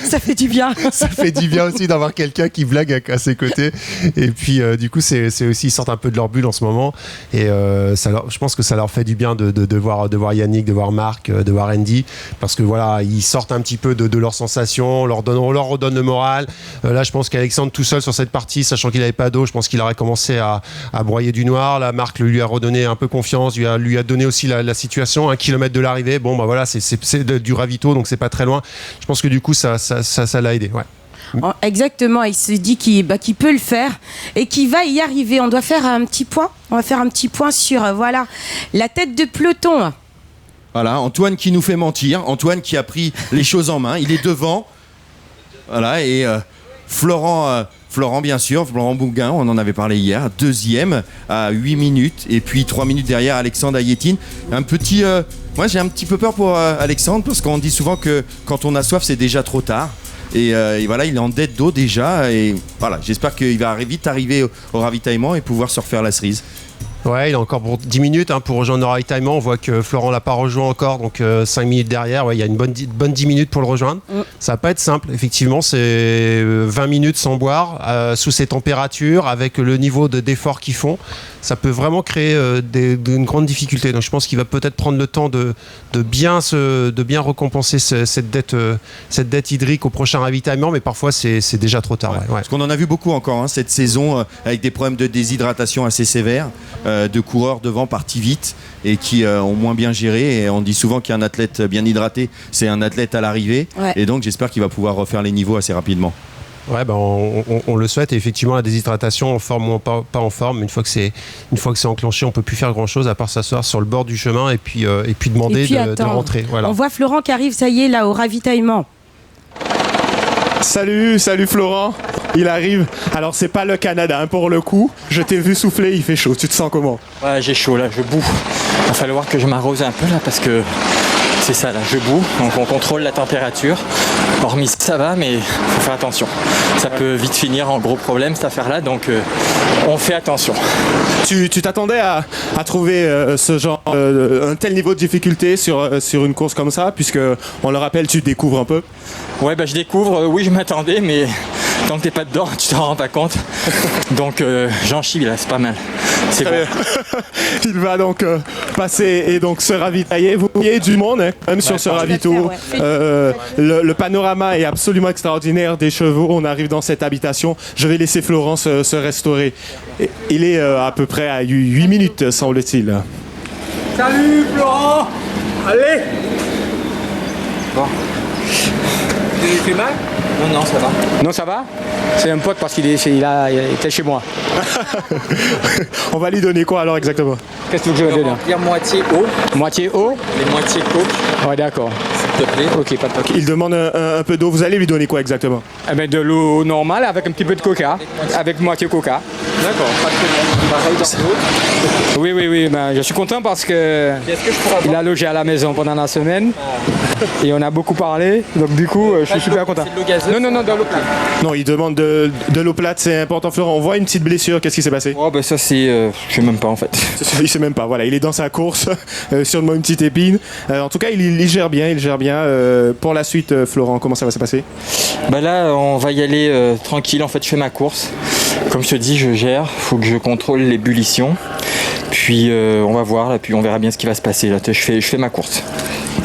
Ça fait du bien. Ça fait du bien aussi d'avoir quelqu'un qui blague à ses côtés. Et puis du coup, c'est aussi, ils sortent un peu de leur bulle en ce moment. Et je pense que ça leur fait du bien de voir Yannick, de voir Marc, de voir Andy, parce que voilà, ils sortent un petit peu de leurs sensations, on leur redonne le moral. Là, je pense qu'Alexandre tout seul sur cette partie, sachant qu'il n'avait pas d'eau, je pense qu'il aurait commencé à broyer du noir. Là, Marc lui a redonné un peu confiance, lui a donné aussi la situation, 1 kilomètre de l'arrivée. Bon, bah voilà, c'est du ravito, donc c'est pas très loin. Je pense que du coup, ça l'a aidé. Ouais. Exactement, il se dit qu'il peut le faire et qu'il va y arriver. On doit faire un petit point. On va faire un petit point sur la tête de peloton. Voilà, Antoine qui nous fait mentir, Antoine qui a pris les choses en main, il est devant. Voilà, et Florent bien sûr, Florent Bouguin, on en avait parlé hier, deuxième à 8 minutes, et puis 3 minutes derrière Alexandre Ayetine. Moi j'ai un petit peu peur pour Alexandre, parce qu'on dit souvent que quand on a soif c'est déjà trop tard. Et voilà, il est en dette d'eau déjà. Et voilà, j'espère qu'il va vite arriver au ravitaillement et pouvoir se refaire la cerise. Ouais, il a encore pour 10 minutes pour rejoindre le ravitaillement. On voit que Florent l'a pas rejoint encore, donc 5 minutes derrière. Ouais, il y a une bonne 10 minutes pour le rejoindre. Ça va pas être simple. Effectivement, c'est 20 minutes sans boire, sous ces températures, avec le niveau d'effort qu'ils font. Ça peut vraiment créer une grande difficulté. Donc je pense qu'il va peut-être prendre le temps de bien récompenser cette dette hydrique au prochain ravitaillement, mais parfois c'est déjà trop tard. Ouais. Parce qu'on en a vu beaucoup encore cette saison, avec des problèmes de déshydratation assez sévères, de coureurs devant partis vite et qui ont moins bien géré. Et on dit souvent qu'un athlète bien hydraté, c'est un athlète à l'arrivée. Ouais. Et donc j'espère qu'il va pouvoir refaire les niveaux assez rapidement. Ouais, on le souhaite. Et effectivement, la déshydratation, en forme ou pas en forme, une fois que c'est enclenché, on peut plus faire grand chose à part s'asseoir sur le bord du chemin et puis demander de rentrer. Voilà. On voit Florent qui arrive, ça y est, là, au ravitaillement. Salut Florent, il arrive. Alors c'est pas le Canada pour le coup. Je t'ai vu souffler, il fait chaud. Tu te sens comment? Ouais, j'ai chaud là, je boue. Il va falloir que je m'arrose un peu là parce que c'est ça là, je boue, donc on contrôle la température. Hormis ça va, mais il faut faire attention. Ça peut vite finir en gros problème cette affaire-là, donc on fait attention. Tu t'attendais à trouver ce genre, un tel niveau de difficulté sur une course comme ça, puisque on le rappelle, tu découvres un peu. Ouais, je découvre, oui je m'attendais, mais tant que t'es pas dedans, tu t'en rends pas compte. Donc j'en chie là, c'est pas mal. C'est bon. Il va donc passer et donc se ravitailler. Vous voyez du monde hein, même sur ce ravito. Le panorama est absolument extraordinaire des chevaux. On arrive dans cette habitation. Je vais laisser Florence se restaurer. Il est à peu près à 8 minutes, semble-t-il. Salut Florent. Allez. Bon. Tu fais mal? Non, ça va. Non, ça va? C'est un pote parce qu'il était chez moi. On va lui donner quoi alors exactement? Qu'est-ce que je vais donner? Dire moitié eau. Moitié eau? Les moitiés coke. Ouais, d'accord. S'il te plaît. Ok, pas de problème. Il demande un peu d'eau. Vous allez lui donner quoi exactement? Eh ben, de l'eau normale avec un petit peu de coca. Avec moitié coca. D'accord, pas de problème. Pareil dans l'autre. Oui, je suis content parce que il a logé à la maison pendant la semaine. Et on a beaucoup parlé. Donc du coup, je suis super content. C'est de l'eau gazeuse? Non, de l'eau plate. Non, il demande de l'eau plate, c'est important. Florent, on voit une petite blessure. Qu'est-ce qui s'est passé? Oh, ça c'est... je sais même pas en fait. Il sait même pas. Voilà, il est dans sa course, sûrement une petite épine. En tout cas, il gère bien. Pour la suite, Florent, comment ça va se passer? Là, on va y aller tranquille. En fait, je fais ma course. Comme je te dis, je gère. Faut que je contrôle l'ébullition. Puis on va voir. Là, puis on verra bien ce qui va se passer. Là, je fais ma course.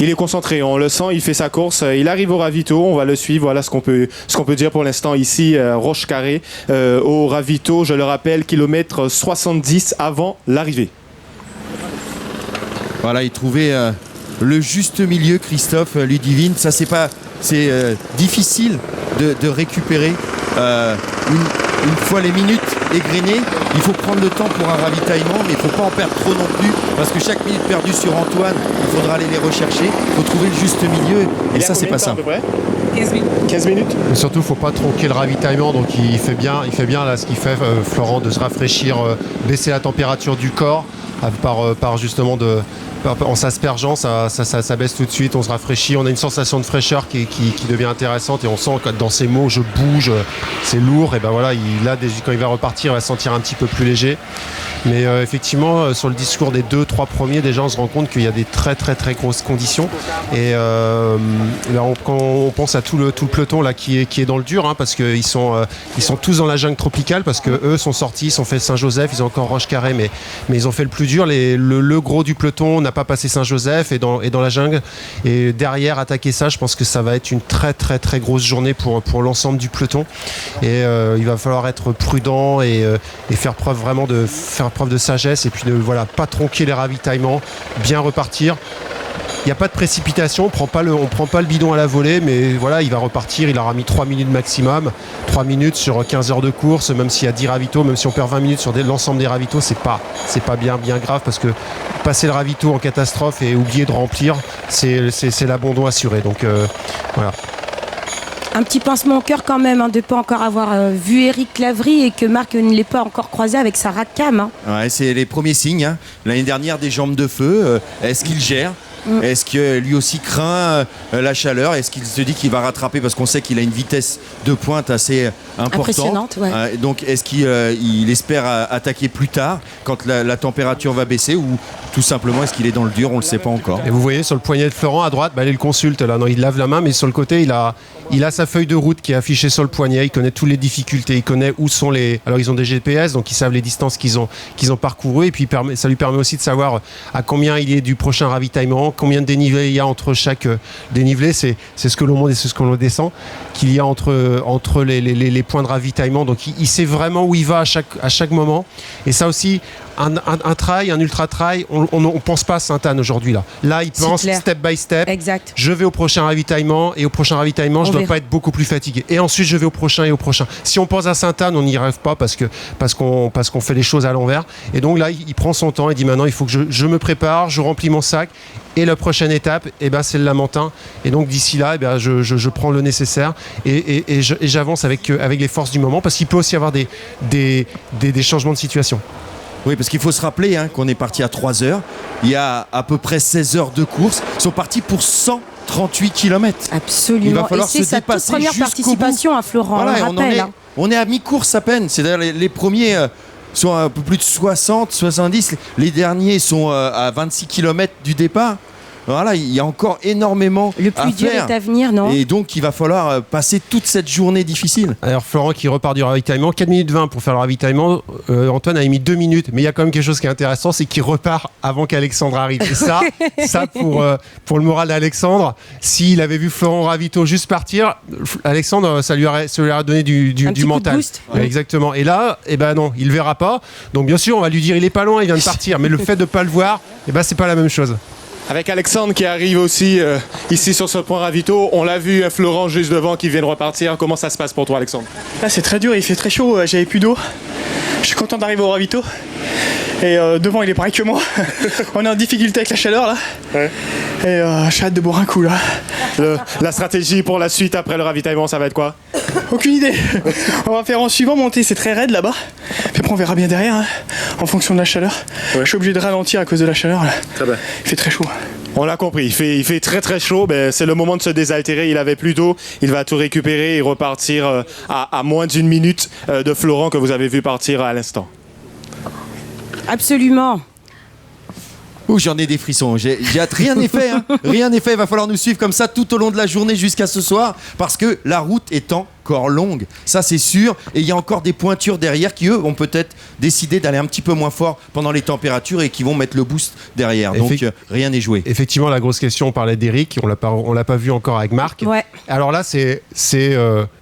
Il est concentré, on le sent, il fait sa course, il arrive au ravito, on va le suivre, voilà ce qu'on peut dire pour l'instant ici, Roche Carré, au ravito, je le rappelle, kilomètre 70 avant l'arrivée. Voilà, il trouvait le juste milieu, Christophe Ludivine, ça c'est difficile de récupérer une fois les minutes égrenées. Il faut prendre le temps pour un ravitaillement, mais il ne faut pas en perdre trop non plus, parce que chaque minute perdue sur Antoine, il faudra aller les rechercher. Il faut trouver le juste milieu, et ça, c'est pas simple. 15 minutes. Mais surtout, il ne faut pas tronquer le ravitaillement, donc il fait bien là ce qu'il fait, Florent, de se rafraîchir, baisser la température du corps, par justement en s'aspergeant, ça baisse tout de suite, on se rafraîchit, on a une sensation de fraîcheur qui devient intéressante et on sent que dans ces mots je bouge, c'est lourd, et ben voilà, quand il va repartir, il va se sentir un petit peu plus léger. Mais effectivement, sur le discours des 2-3 premiers, déjà on se rend compte qu'il y a des très très très grosses conditions. Et quand on pense à tout le peloton là qui est dans le dur, hein, parce qu'ils sont tous dans la jungle tropicale, parce que eux sont sortis, ils ont fait Saint-Joseph, ils ont encore Roche-Carré, mais ils ont fait le plus dur. Le gros du peloton n'a pas passé Saint-Joseph et dans la jungle. Et derrière, attaquer ça, je pense que ça va être une très très très grosse journée pour l'ensemble du peloton. Et il va falloir être prudent et faire preuve de sagesse, et puis pas tronquer les ravitaillements, bien repartir. Il n'y a pas de précipitation, on prend pas le bidon à la volée, mais voilà, il va repartir, il aura mis 3 minutes maximum, 3 minutes sur 15 heures de course, même s'il y a 10 ravitaux, même si on perd 20 minutes sur l'ensemble des ravitaux, c'est pas bien grave, parce que passer le ravito en catastrophe et oublier de remplir, c'est l'abandon assuré. Donc voilà. Un petit pincement au cœur quand même, de ne pas encore avoir vu Eric Lavry et que Marc ne l'ait pas encore croisé avec sa Rackham. Hein. Ouais, c'est les premiers signes. Hein. L'année dernière, des jambes de feu. Est-ce qu'il gère ? Est-ce que lui aussi craint la chaleur? Est-ce qu'il se dit qu'il va rattraper, parce qu'on sait qu'il a une vitesse de pointe assez importante, ouais. Donc est-ce qu'il espère attaquer plus tard quand la température va baisser, ou tout simplement est-ce qu'il est dans le dur? On ne le sait pas encore. Et vous voyez sur le poignet de Florent à droite, il le consulte là. Non, il lave la main, mais sur le côté il a sa feuille de route qui est affichée sur le poignet. Il connaît toutes les difficultés, il connaît où sont les... Alors ils ont des GPS, donc ils savent les distances qu'ils ont parcourues, et puis ça lui permet aussi de savoir à combien il est du prochain ravitaillement, combien de dénivelé il y a entre chaque dénivelé. C'est ce que l'on monte et c'est ce que l'on descend, qu'il y a entre les points de ravitaillement. Donc il sait vraiment où il va à chaque moment. Et ça aussi, un trail, un ultra trail, on pense pas à Sainte-Anne aujourd'hui là. Là, il pense step by step. Exact. Je vais au prochain ravitaillement, et au prochain ravitaillement, je dois pas être beaucoup plus fatigué. Et ensuite, je vais au prochain et au prochain. Si on pense à Sainte-Anne, on n'y rêve pas, parce qu'on fait les choses à l'envers. Et donc là, il prend son temps et dit maintenant, il faut que je me prépare, je remplis mon sac. Et la prochaine étape, c'est le Lamentin. Et donc d'ici là, je prends le nécessaire et j'avance avec les forces du moment, parce qu'il peut aussi y avoir des changements de situation. Oui, parce qu'il faut se rappeler qu'on est parti à 3 heures. Il y a à peu près 16 heures de course. Ils sont partis pour 138 km. Absolument. Il va falloir et c'est se sa toute dépasser première jusqu'au participation bout. à Florent, Voilà, on le rappelle. on est à mi-course à peine. C'est-à-dire les premiers sont à un peu plus de 60, 70. Les derniers sont à 26 km du départ. Voilà, il y a encore énormément Le plus dur faire. est à venir, non? Et donc, il va falloir passer toute cette journée difficile. Alors, Florent qui repart du ravitaillement, 4 minutes 20 pour faire le ravitaillement. Antoine a mis 2 minutes, mais il y a quand même quelque chose qui est intéressant, c'est qu'il repart avant qu'Alexandre arrive. Et ça pour le moral d'Alexandre, s'il avait vu Florent ravito juste partir, Alexandre, ça lui aurait donné du mental. Boost. Ouais. Exactement. Et là, non, il le verra pas. Donc, bien sûr, on va lui dire, il est pas loin, il vient de partir. Mais le fait de pas le voir, c'est pas la même chose. Avec Alexandre qui arrive aussi ici sur ce point ravito, on l'a vu, Florent juste devant qui vient de repartir. Comment ça se passe pour toi, Alexandre? Là c'est très dur, il fait très chaud, j'avais plus d'eau. Je suis content d'arriver au ravito. Et devant il est pareil que moi. On est en difficulté avec la chaleur là. Ouais. Et j'ai hâte de boire un coup là. La stratégie pour la suite après le ravitaillement, ça va être quoi? Aucune idée. On va faire en suivant monter, c'est très raide là-bas. Puis après on verra bien derrière, en fonction de la chaleur. Ouais. Je suis obligé de ralentir à cause de la chaleur là. Très bien. Il fait très chaud. On l'a compris, il fait très très chaud, c'est le moment de se désaltérer, il avait plus d'eau, il va tout récupérer et repartir à moins d'une minute de Florent que vous avez vu partir à l'instant. Absolument. Ouh, j'en ai des frissons. J'ai hâte. Rien n'est fait. Rien n'est fait. Il va falloir nous suivre comme ça tout au long de la journée jusqu'à ce soir parce que la route est encore longue. Ça, c'est sûr. Et il y a encore des pointures derrière qui, eux, vont peut-être décider d'aller un petit peu moins fort pendant les températures et qui vont mettre le boost derrière. Donc, rien n'est joué. Effectivement, la grosse question, on parlait d'Eric. On l'a pas vu encore avec Marc. Ouais. Alors là, c'est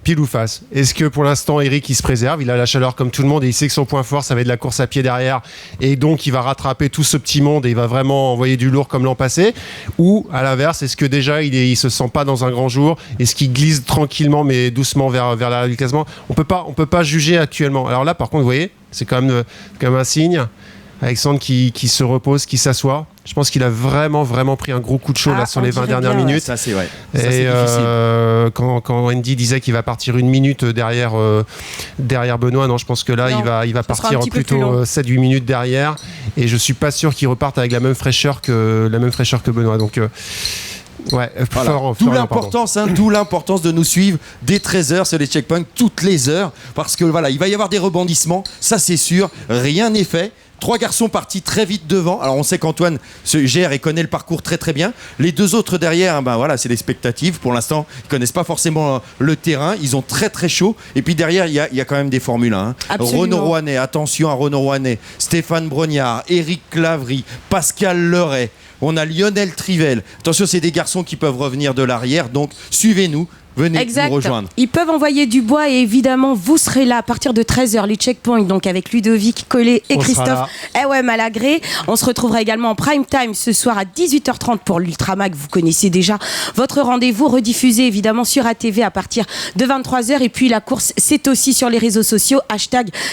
pile ou face. Est-ce que pour l'instant, Eric, il se préserve? Il a la chaleur comme tout le monde et il sait que son point fort, ça va être de la course à pied derrière. Et donc, il va rattraper tout ce petit monde et il va vraiment envoyer du lourd comme l'an passé? Ou, à l'inverse, est-ce que déjà, il se sent pas dans un grand jour? Est-ce qu'il glisse tranquillement mais doucement vers l'arrière du classement? On peut pas juger actuellement. Alors là, par contre, vous voyez, c'est quand même un signe. Alexandre qui se repose, qui s'assoit. Je pense qu'il a vraiment pris un gros coup de chaud là, sur les 20 dernières minutes. Ça, c'est vrai. Et quand Andy disait qu'il va partir une minute derrière Benoît, non, je pense que là, il va partir plutôt 7-8 minutes derrière. Et je suis pas sûr qu'il reparte avec la même fraîcheur que Benoît. Donc... ouais, voilà. D'où l'importance de nous suivre dès 13h sur les checkpoints toutes les heures parce que voilà, il va y avoir des rebondissements, ça c'est sûr, rien n'est fait. 3 garçons partis très vite devant. Alors on sait qu'Antoine se gère et connaît le parcours très très bien. Les 2 autres derrière, voilà, c'est des spectatives. Pour l'instant, ils connaissent pas forcément le terrain. Ils ont très très chaud. Et puis derrière, il y a quand même des Formule 1. Renaud Rouanet, attention à Renaud Rouanet, Stéphane Brognard, Éric Clavry, Pascal Leray. On a Lionel Trivel. Attention, c'est des garçons qui peuvent revenir de l'arrière. Donc suivez-nous. Venez nous rejoindre. Ils peuvent envoyer du bois et évidemment vous serez là à partir de 13h les checkpoints donc avec Ludovic Collet et Christophe Malagré. On se retrouvera également en prime time ce soir à 18h30 pour l'Ultramag. Vous connaissez déjà votre rendez-vous rediffusé évidemment sur ATV à partir de 23h et puis la course c'est aussi sur les réseaux sociaux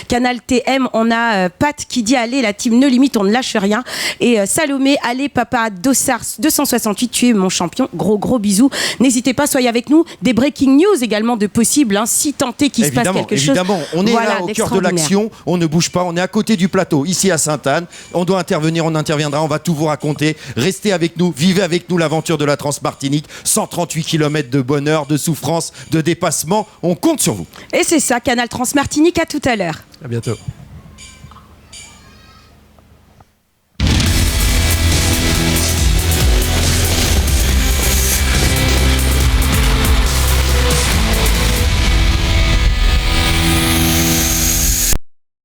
#CanalTM. On a Pat qui dit allez la team ne limite on ne lâche rien et Salomé allez papa Dossard 268 tu es mon champion gros bisous. N'hésitez pas soyez avec nous. Des breaking news également de possible, si tant est qu'il se passe quelque chose. Évidemment, on est là au cœur de l'action, on ne bouge pas, on est à côté du plateau, ici à Sainte-Anne. On doit intervenir, on interviendra, on va tout vous raconter. Restez avec nous, vivez avec nous l'aventure de la Transmartinique. 138 km de bonheur, de souffrance, de dépassement. On compte sur vous. Et c'est ça, Canal Transmartinique, à tout à l'heure. À bientôt.